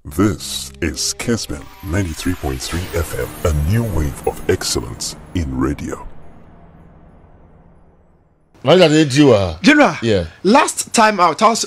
This is Kessben 93.3 FM, a new wave of excellence in radio. General, yeah. Last time out, I was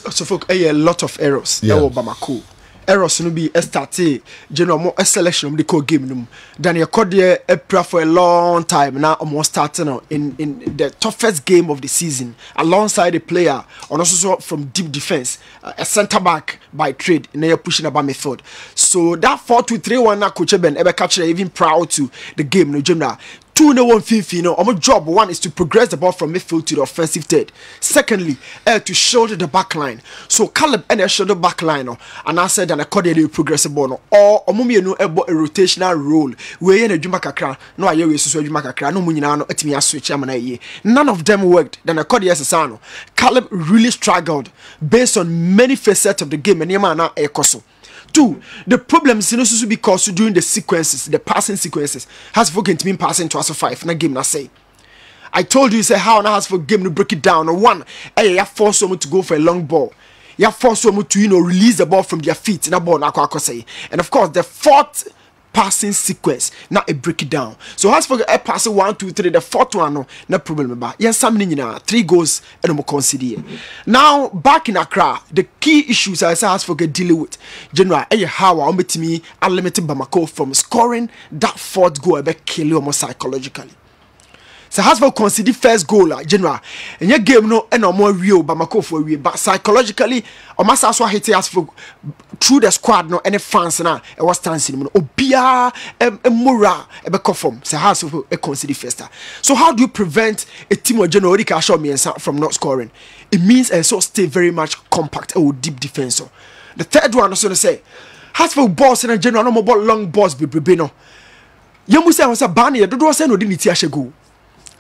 a lot of errors. Yeah. Bamako. Errors no be started. General more a selection of the core game. Daniel Cordier a for a long time now. Almost starting in the toughest game of the season, alongside a player, and also from deep defense, a centre back by trade. And they are pushing about method. So that 4-2-3-1 now Kessben ever capture even prior to the game. No general. 2-1 Finfino. Our job one is to progress the ball from midfield to the offensive third. Secondly, to shoulder the back line. So Caleb and shoulder back line, and I said that accordingly progressive ball or omumi no a rotational role. We in a Juma Kakra, no I use Juma Kakra, no Munino, etimi switch amana. None of them worked. Then according to Caleb really struggled based on many facets of the game and Yamana Ekoso. Two, the problems in also because during the sequences, the passing sequences, has for game to mean passing to us 5 in a game. I say, I told you, say how now has for game to break it down. One, you force someone to go for a long ball. You force someone to release the ball from their feet in a ball. And of course, the fourth passing sequence now a break it down. So as for a passing 1, 2, 3, the fourth one no problem about. Yes, something 3 goals and no concede. Now back in Accra, the key issues I say as for get dealing with general how I met me unlimited Bamako from scoring that fourth goal be kill you almost psychologically. So has for concede first goal general and your game no and no more real Bamako for real, but psychologically almost also hit us for through the squad no any fans na e was dancing no obia mura e be conform. So has for a concede first. So how do you prevent a team of general from not scoring? It means and so stay very much compact or deep defense. The third one also say has for balls in a general no more long balls be no. You must say was a banner do say no dignity go.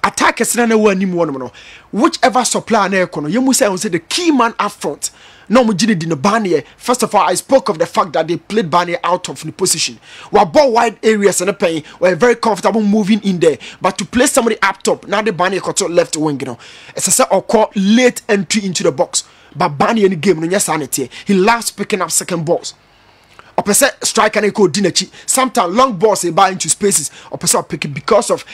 Attackers na one no whichever supply na ekono you must say the key man up front no mo gini di no Barnier. First of all, I spoke of the fact that they played Barnier out of the position. While ball wide areas and paying were very comfortable moving in there, but to play somebody up top now the Barnier got left wing it's a set or call late entry into the box, but Barnier in the game no sanity he loves picking up second balls. Opposite striker and go dinachi. Sometimes long balls they buy into spaces. Opposite pick it because of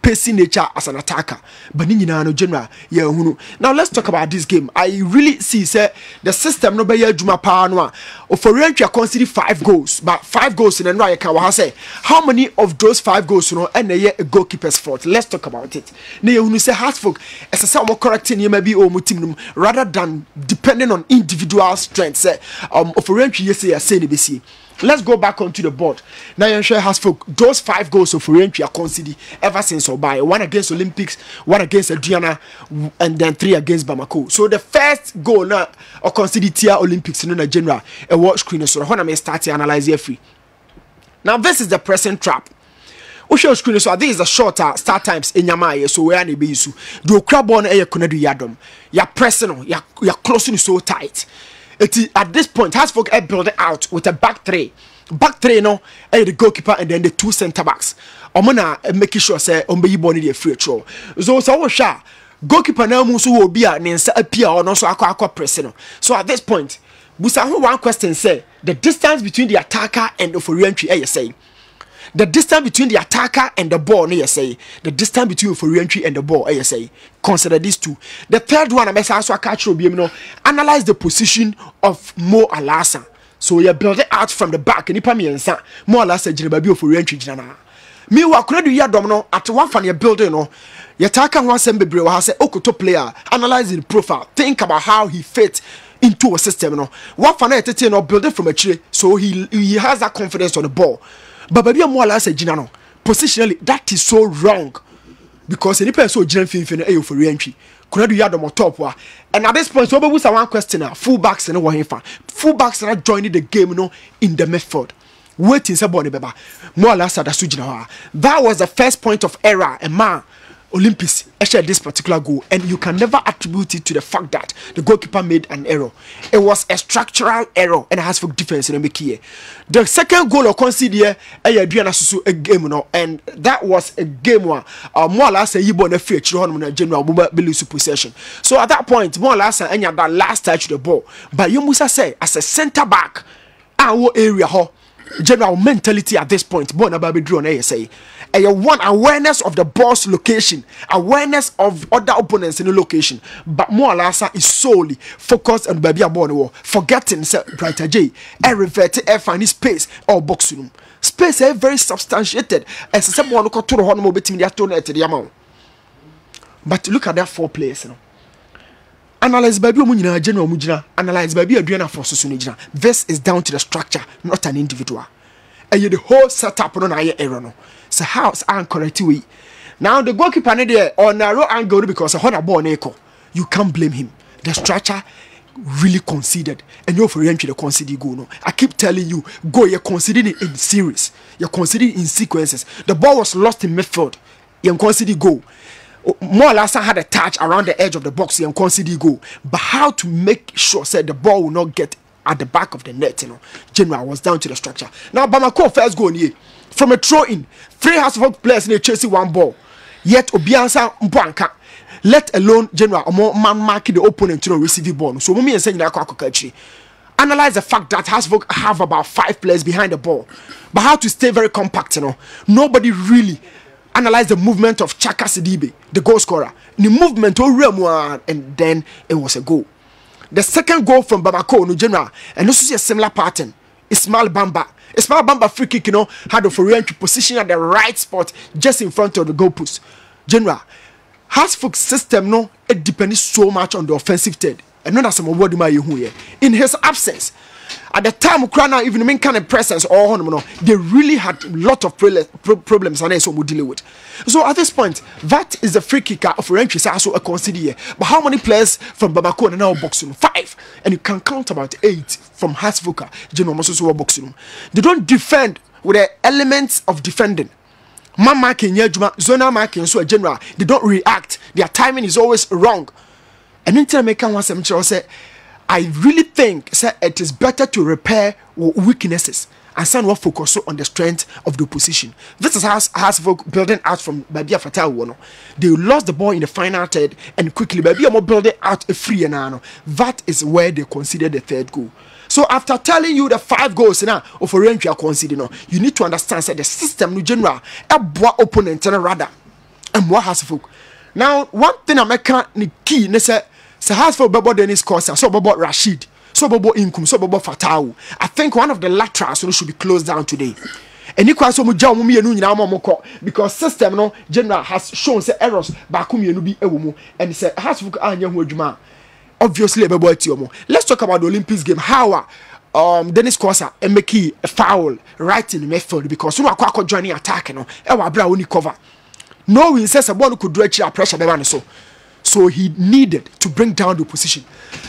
pacing nature as an attacker. But no general. Yeah, now let's talk about this game. I really see say the system no be Juma power no. For you consider 5 goals, but 5 goals in and can say how many of those 5 goals and a goalkeeper's fault. Let's talk about it. Now you say Hartford as a more correcting you maybe or team rather than depending on individual strengths. For you say let's go back onto the board. Now you share has for those 5 goals of entry are conceded ever since or by 1 against Olympics, 1 against Adriana, and then 3 against Bamako. So the first goal now or conceded tier Olympics in a general a watch screen. So when I may start to analyze here free. Now this is the pressing trap. Show screen so this is the shorter start times in Yamaya, so where any be you do crab on a connected yadom. You're pressing, you're closing so tight. At this point, Hasford build it out with a back three. Back three, no, the goalkeeper and then the 2 centre backs. Omona making sure say you born the free throw. So sha goalkeeper now musu will be a nensa appear or also aqua pressing. So at this point, Busa one question say the distance between the attacker and the for entry say. The distance between the attacker and the ball, say. The distance between for entry and the ball, say. Consider these 2. The third one, I'm also catch analyze the position of Mo Alasa. So you build it out from the back, and you Mo Alasa Jinababi for entry. Meanwhile, could do ya domino at one fan your building, your attacker wants to be has a Okoto player, analyzing the profile, think about how he fits into a system. One fan or build it from a tree, so he has that confidence on the ball. But baby more last Ginano positionally that is so wrong because any person so general fin for re-entry could do yadom top wa and at this point so was one question fullbacks and one fullbacks are joining the game in the method waiting somebody beba more last at the that was the first point of error and man Olympics shared this particular goal, and you can never attribute it to the fact that the goalkeeper made an error. It was a structural error, and it has for defense in the key. The second goal of concede a game, and that was a game where more or less a yibon free general Bilusu possession. So at that point, more or less that last touch the ball. But you must say as a centre back. our area ho general mentality at this point born about be drawn say one awareness of the ball's location, awareness of other opponents in the location, but more Alasa is solely focused on baby abono, forgetting brighter J revert find space or box room space very substantiated as someone to the honor between the amount. But look at that 4 players, you know. Analyze baby mujina general mujina, analyze baby adriana for susunijina. This is down to the structure, not an individual. And you the whole setup on an error no. So how's correct way? Now the goalkeeper there on narrow angle because a honor ball echo. You can't blame him. The structure really conceded, and you're for entry the concede goal. No, I keep telling you, go. You're conceding it in series. You're conceding in sequences. The ball was lost in midfield. You concede goal. More or less had a touch around the edge of the box and concede goal. But how to make sure said the ball will not get at the back of the net, you know. General was down to the structure. Now Bamako first goal here from a throw in. 3 Hasselhoff players in chasing 1 ball. Yet Obiansa Mpanka, let alone general or more man marking the opponent to receive the ball. So me and saying that analyze the fact that Hasselhoff have about 5 players behind the ball. But how to stay very compact, you know. Nobody really analyze the movement of Chaka Sidibe, the goal scorer. The movement and then it was a goal. The second goal from Bamako, no general, and also see a similar pattern. Ismail Bamba free kick, you know, had a foreign position at the right spot just in front of the goal post. General, Hasselhoff's system, no, it depends so much on the offensive third. And not as some word here. In his absence, at the time Ukraine even the main kind of presence or they really had a lot of problems and so we deal with. So at this point, that is the free kicker of entry also a consider. But how many players from Bamako are now boxing? 5, and you can count about 8 from Hasselhoff, General Mososo boxing. They don't defend with the elements of defending. Man marking, zona marking, so a general, they don't react. Their timing is always wrong. And then make one say, I really think it is better to repair weaknesses and some will focus on the strength of the opposition. This is how Hasselhoff building out from Babia Fatal. They lost the ball in the final third and quickly Babia more building out a free and that is where they considered the 3rd goal. So after telling you the 5 goals now of a range you are considering, you need to understand that the system no general a boy opponent and rather and more Hasselhoff. Now one thing I make the key so Hasselhoff Bobo Dennis Costa, so Bobo Rashid, so Bobo Inkum, so Bobo Fatau. I think one of the laterals should be closed down today. And you can so much because system no general has shown say errors Bakumi no be ewumu and say Hasselhoff anya hu adwuma. Obviously Bobo etiomo. Let's talk about the Olympics game. How Dennis Costa make a foul right in the midfield because no akwa joining attack no e wa bra oni cover. No win says a ball could do a pressure be so he needed to bring down the position.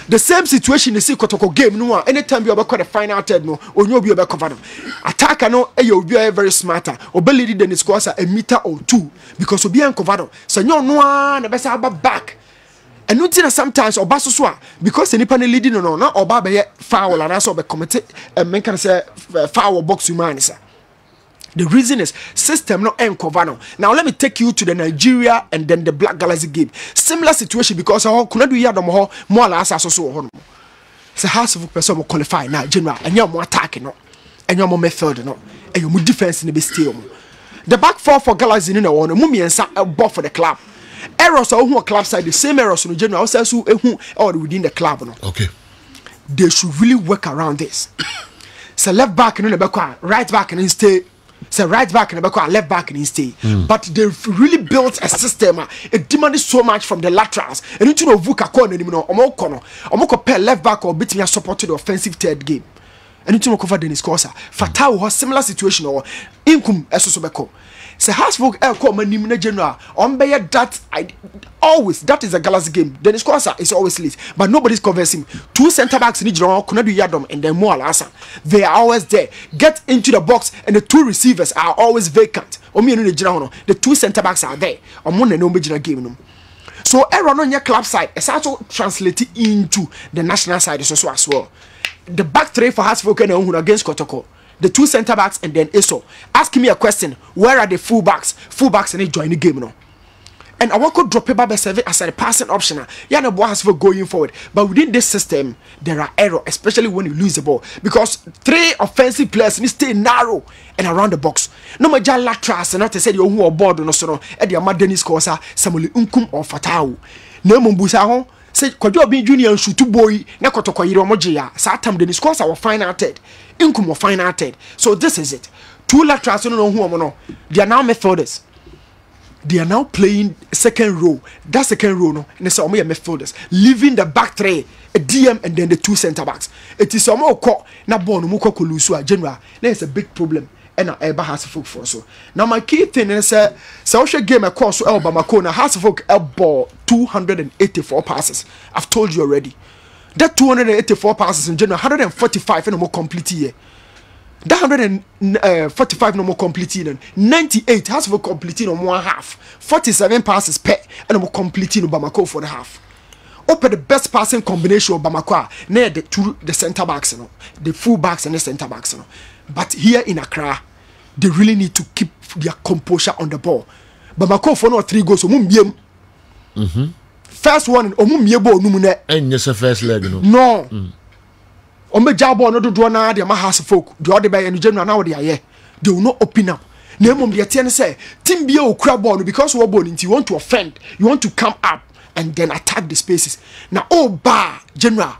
The same situation you see Kotoko game no anytime you about the final third no or you be about cover them. Attacker no you be very smarter. Obelidi Dennis Costa a meter or 2 because you be uncovered. So no na be say about back. And no thing sometimes obaso so because any panel leading no oba be foul and also be committed and men can say foul box you man sir. The reason is system no cover now. Now let me take you to the Nigeria and then the Black Galaxy game. Similar situation because kuna do yadom ho more la asaso so ho. So Hasselhoff person qualify now general and you more attack no and you more midfield no and you more defense in the stay. The back 4 for Galaxy no one mumiensa ball for the club. Errors are who club side the same errors no general also who or within the club no. Okay. They should really work around this. So left back no back right back and stay. So right back and left back and stay. But they've really built a system. It demanded so much from the laterals. And you know Vuka corner anymore. Omoko pair left back or beat me a support to the offensive third game. And you know cover Dennis Costa. Fatau has similar situation or Inkum Esosobeko. So Hasselhoff Elko general on that always that is a Galaxy game. Dennis Costa is always late, but nobody's covers him. 2 center backs in general, Kunadu Yadom and then Mo Alasa. They are always there. Get into the box and the 2 receivers are always vacant. The 2 center backs are there. Game. So error on your club side is also translated into the national side also as well. The back 3 for Hasselhoff against Kotoko. The 2 center backs and then Eso. Ask me a question. Where are the full backs? Full backs and they join the game now. And I want to drop it by service as a passing option. Yeah, no boy has for going forward. But within this system, there are errors, especially when you lose the ball. Because 3 offensive players need to stay narrow and around the box. No matter laterals, and not to say you who are board no so at the Amad Dennis Kosa, Samuel Unkum or Fatao. No Mumbusa say Kojo be junior and shoot 2 boy, Nakotoko Yiromojia, Satam Dennis Kosa or fine arted, Unkum or fine arted. So this is it. 2 laterals, no who are no. They are now Methodist. They are now playing second row. That second row, no, and it's only midfielders, leaving the back 3, a DM, and then the 2 centre backs. It is some more caught na born muko kulusu general. There's a big problem, and I ever has folk for so. Now my key thing is social game across Bamako na has folk ball 284 passes. I've told you already. That 284 passes in general, 145 and more complete here. That 145 no more completing, 98 has for completing on 1/2, 47 passes per and more completing Bamako for the half. Open the best passing combination of Bamako near the centre backs, you know, the full backs and the centre backs, you know. But here in Accra, they really need to keep their composure on the ball. Bamako for no 3 goals, first one, and yes, a first leg, no. Ome jabo no do na de ma house folk the other by and general now they will not open up. Name the ten say team be o crab ball because we ball you want to offend, you want to come up and then attack the spaces. Now general,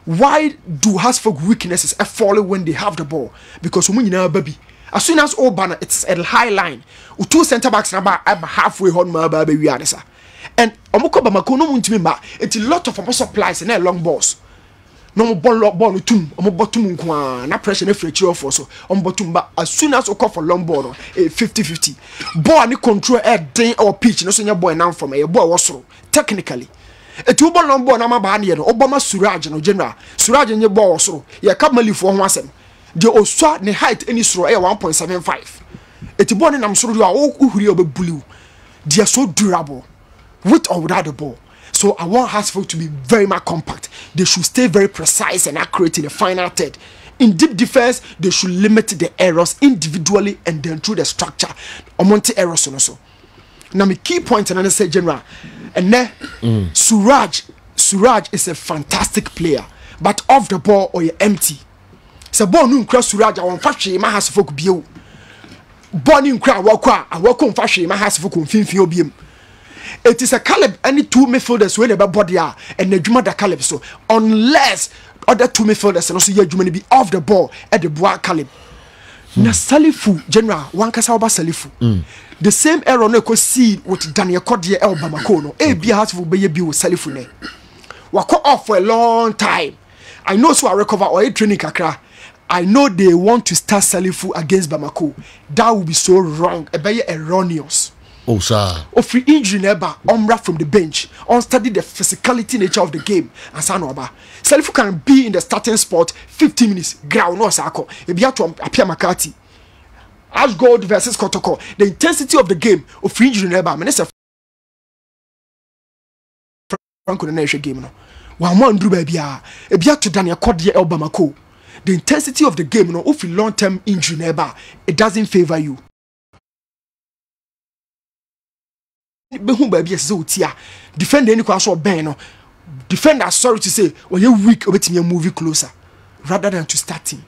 why do house folk weaknesses fall when they have the ball? Because we know baby as soon as banner it's a high line. 2 centre backs na ba halfway on ma baby we are this. And omoko Bamako no muntimi ma it's a lot of supplies and long balls. No ball tum bottom na pressure na free off so on bottom but as soon as you call for long ball 50-50 ball ni control den or pitch no so nya ball now from a ball was technically e tu ball long ball na ma ba na no obama Suraj no general Suraj nye ball was ya kamali for ho asem de oswa ne height any soro e 1.75 e ti ball ni nam soro do a ohuri obebulu they are so durable with or without the ball. So I want Hasfield to be very much compact. They should stay very precise and accurate in the final third. In deep defense, they should limit the errors individually and then through the structure. Among errors also. Now my key point and I say general. And then Suraj is a fantastic player, but off the ball or you're empty. So ball no cross Suraj. I want fashion my Hasfield be. Ball in crowd I walk on fashion my Hasfield on fin. It is a Caleb any 2 midfielders where the body are and the Juma da Caleb so unless other 2 midfielders and also your Juma be off the ball at the Bois Caleb. Na Salifu general one kasa oba Salifu. The same error no ko see with Daniel Kodie El Bamako no. A be has for be with Salifu ne. Wako off for a long time. I know so I recover or a training kakra. I know they want to start Salifu against Bamako. That would be so wrong. A be erroneous. Oh, sir. Or free injury never from the bench, on study the physicality nature of the game, and Sanoba. Salifu can be in the starting spot 15 minutes, ground no sako. If you have to appear McCarthy. Ash Gold versus Kotoko, the intensity of the game of free injury never. Minister Franco the game no. One more Drew baby, if you have to Daniel Kodie El Bamako, the intensity of the game no, if long term injury never, it doesn't favor you. Behum baby so tia defend any kwaso ben no defender sorry to say when you weak obetimi move closer rather than to start him.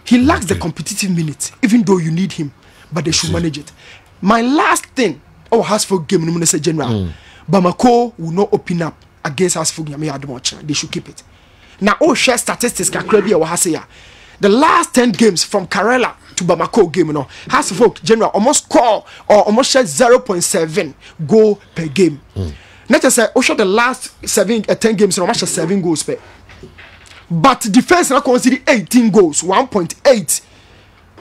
He lacks the competitive minutes even though you need him, but they should manage it. My last thing Hasfield game no say general Bamako will not open up against Hasfield game. They should keep it. Now share statistics kakra bi e say the last 10 games from Karela to Bamako game, Hasfield general almost score or almost share 0.7 goal per game. Let us say, the last 10 games, almost 7 goals per. But defense now consider 18 goals, 1.8.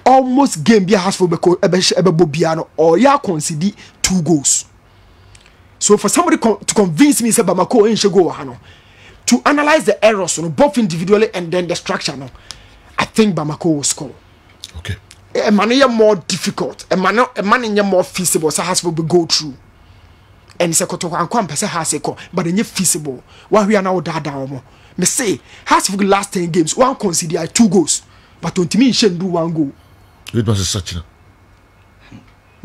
Almost game be Hasfield Bobiano or ya consider 2 goals. So for somebody to convince me say Bamako ain't go to analyze the errors, both individually and then the structure, I think Bamako will score. Okay. A man more difficult, a man more feasible, so has to go through. And it's a koto and come has a but then feasible. Why we are now down. Me say has for the last 10 games, one consider 2 goals, but don't mean she do 1 goal. It was such a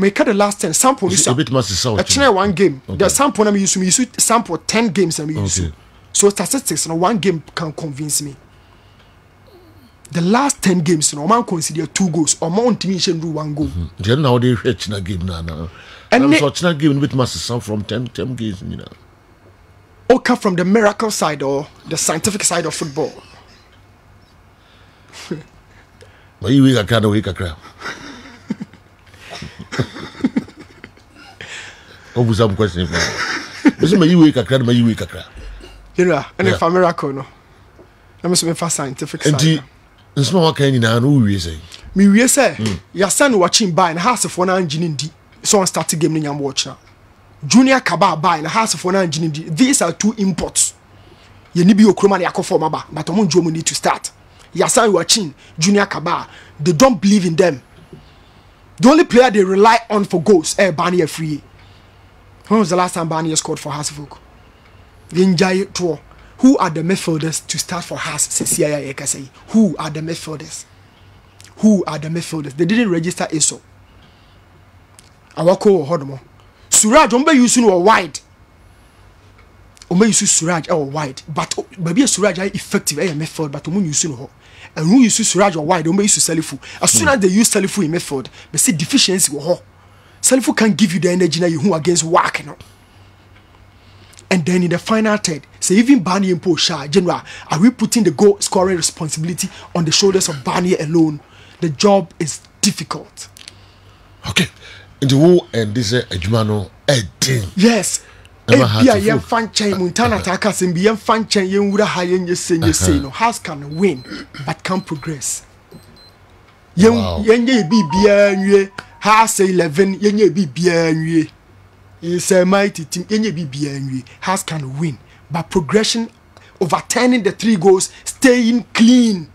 make the last 10 sample this a bit massive. Actually, one game. The sample I use sample 10 games I use. So statistics, one game can convince me. The last 10 games, man consider 2 goals. Or man ultimation do 1 goal. Then now they reach na game now. And I'm so game with massive from 10 games, you know. Okay, from the miracle side or the scientific side of football. But you week a crowd. What was some question? This is my week a crowd, my week a crowd. You know, and if a miracle, no. Let me say for scientific side. And small can you know who we say? Me we say, your son watching by in house of 1 engine D. So on starting game in your watch now. Junior Kaba buy in a house of 1 engine D. These are 2 imports. You need be a chroma yako for maba, but on Jomo need to start. Your son watching Junior Kaba, they don't believe in them. The only player they rely on for goals, Barney free. When was the last time Barney scored for Hasselhoff? Who are the midfielders to start for Haas? Who are the midfielders? Who are the midfielders? They didn't register ESO. Awako or Hodomo. Suraj, Ombe using or wide. Ombe using Suraj or wide. But maybe Suraj are effective a midfield, but Omun using her. And who use Suraj or wide, Ombe use Salifu. As soon as they use Salifu in midfield, they see deficiency with her. Salifu can give you the energy now you against working. And then in the final third, say even Barney and Posha, General, are we putting the goal scoring responsibility on the shoulders of Barney alone? The job is difficult. Okay. And the whole and this Ejumano Edin. Yes. Ebia fan chain Montana Takas and be fan chain you would have you say no house can win but can progress. Yenye be bien house 11 yenye be bien. It's a mighty team. Has can win, but progression, overturning the 3 goals, staying clean.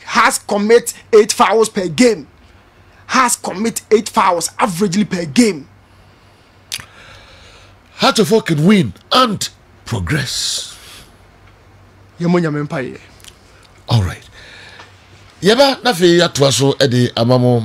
Has commit 8 fouls per game. Has commit 8 fouls averagely per game. How to fucking win and progress. All right. Yaba na fe ya to so e de amamo